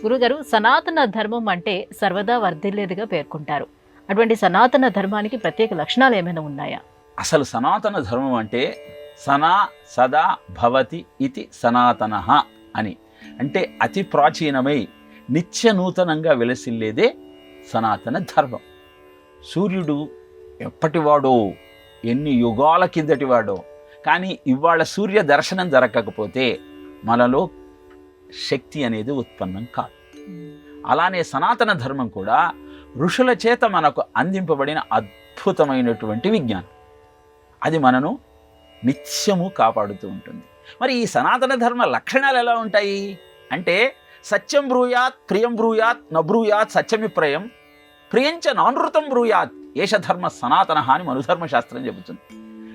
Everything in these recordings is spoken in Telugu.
గురుగారు, సనాతన ధర్మం అంటే సర్వదా వర్ధిల్లేదిగా పేర్కొంటారు. అటువంటి సనాతన ధర్మానికి ప్రత్యేక లక్షణాలు ఏమైనా ఉన్నాయా? అసలు సనాతన ధర్మం అంటే సనా సదా భవతి ఇది సనాతనః అని, అంటే అతి ప్రాచీనమై నిత్య నూతనంగా వెలసిల్లేదే సనాతన ధర్మం. సూర్యుడు ఎప్పటివాడో, ఎన్ని యుగాల కిందటి వాడో, కానీ ఇవాళ సూర్య దర్శనం జరగకపోతే మనలో శక్తి అనేది ఉత్పన్నం కాదు. అలానే సనాతన ధర్మం కూడా ఋషుల చేత మనకు అందింపబడిన అద్భుతమైనటువంటి విజ్ఞానం. అది మనను నిత్యము కాపాడుతూ ఉంటుంది. మరి ఈ సనాతన ధర్మ లక్షణాలు ఎలా ఉంటాయి అంటే, సత్యం బ్రూయాత్ ప్రియం బ్రూయాత్ నబ్రూయాత్ సత్యమిప్రయం ప్రియంచ నానృతం బ్రూయాత్ ఏష ధర్మ సనాతన అని మనుధర్మశాస్త్రం చెబుతుంది.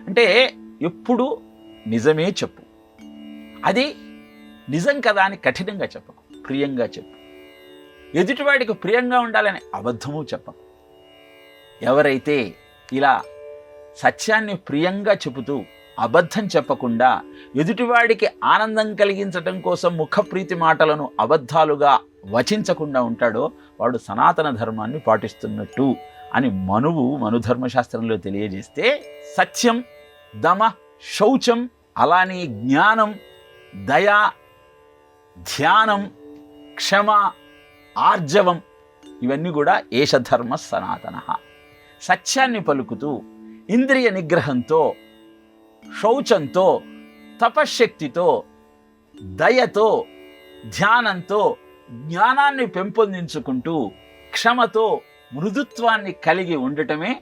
అంటే ఎప్పుడు నిజమే చెప్పు, అది నిజం కదా అని కఠినంగా చెప్పకు, ప్రియంగా చెప్పు. ఎదుటివాడికి ప్రియంగా ఉండాలని అబద్ధము చెప్పకు. ఎవరైతే ఇలా సత్యాన్ని ప్రియంగా చెబుతూ అబద్ధం చెప్పకుండా ఎదుటివాడికి ఆనందం కలిగించటం కోసం ముఖప్రీతి మాటలను అబద్ధాలుగా వచించకుండా ఉంటాడో వాడు సనాతన ధర్మాన్ని పాటిస్తున్నట్టు అని మనువు మనుధర్మశాస్త్రంలో తెలియజేస్తే, సత్యం, దమ, శౌచం, అలానే జ్ఞానం, దయ, ధ్యానం, క్షమ, ఆర్జవం, ఇవన్నీ కూడా ఏషధర్మ సనాతన. సత్యాన్ని పలుకుతూ ఇంద్రియ నిగ్రహంతో, శౌచంతో, తపశ్శక్తితో, దయతో, ధ్యానంతో, జ్ఞానాన్ని పెంపొందించుకుంటూ, క్షమతో, మృదుత్వాన్ని కలిగి ఉండటమే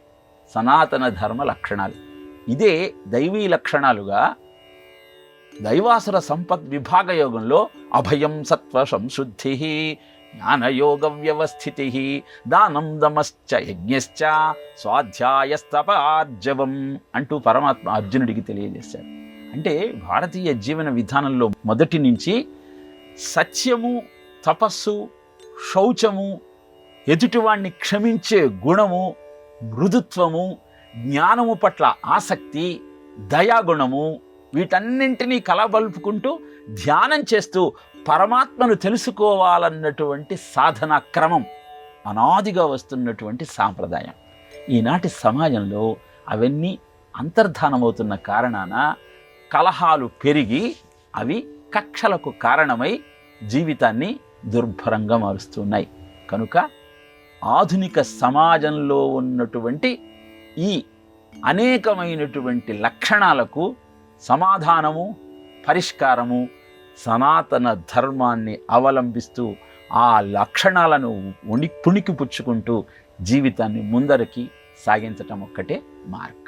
సనాతన ధర్మ లక్షణాలు. ఇదే దైవీ లక్షణాలుగా దైవాసుర సంపద్ విభాగ యోగంలో అభయం సత్వ సంశుద్ధి, జ్ఞానయోగ వ్యవస్థితి, దానం దమశ్చ యజ్ఞశ్చ స్వాధ్యాయస్తపార్జవం అంటూ పరమాత్మ అర్జునుడికి తెలియజేశాడు. అంటే భారతీయ జీవన విధానంలో మొదటి నుంచి సత్యము, తపస్సు, శౌచము, ఎదుటివాణ్ణి క్షమించే గుణము, మృదుత్వము, జ్ఞానము పట్ల ఆసక్తి, దయాగుణము, వీటన్నింటినీ కలబలుపుకుంటూ ధ్యానం చేస్తూ పరమాత్మను తెలుసుకోవాలన్నటువంటి సాధనా క్రమం అనాదిగా వస్తున్నటువంటి సాంప్రదాయం. ఈనాటి సమాజంలో అవన్నీ అంతర్ధానమవుతున్న కారణాన కలహాలు పెరిగి అవి కక్షలకు కారణమై జీవితాన్ని దుర్భరంగా మారుస్తున్నాయి. కనుక ఆధునిక సమాజంలో ఉన్నటువంటి ఈ అనేకమైనటువంటి లక్షణాలకు సమాధానము, పరిష్కారము సనాతన ధర్మాన్ని అవలంబిస్తూ ఆ లక్షణాలను పుణికిపుచ్చుకుంటూ జీవితాన్ని ముందరికి సాగించటం ఒక్కటే మార్గం.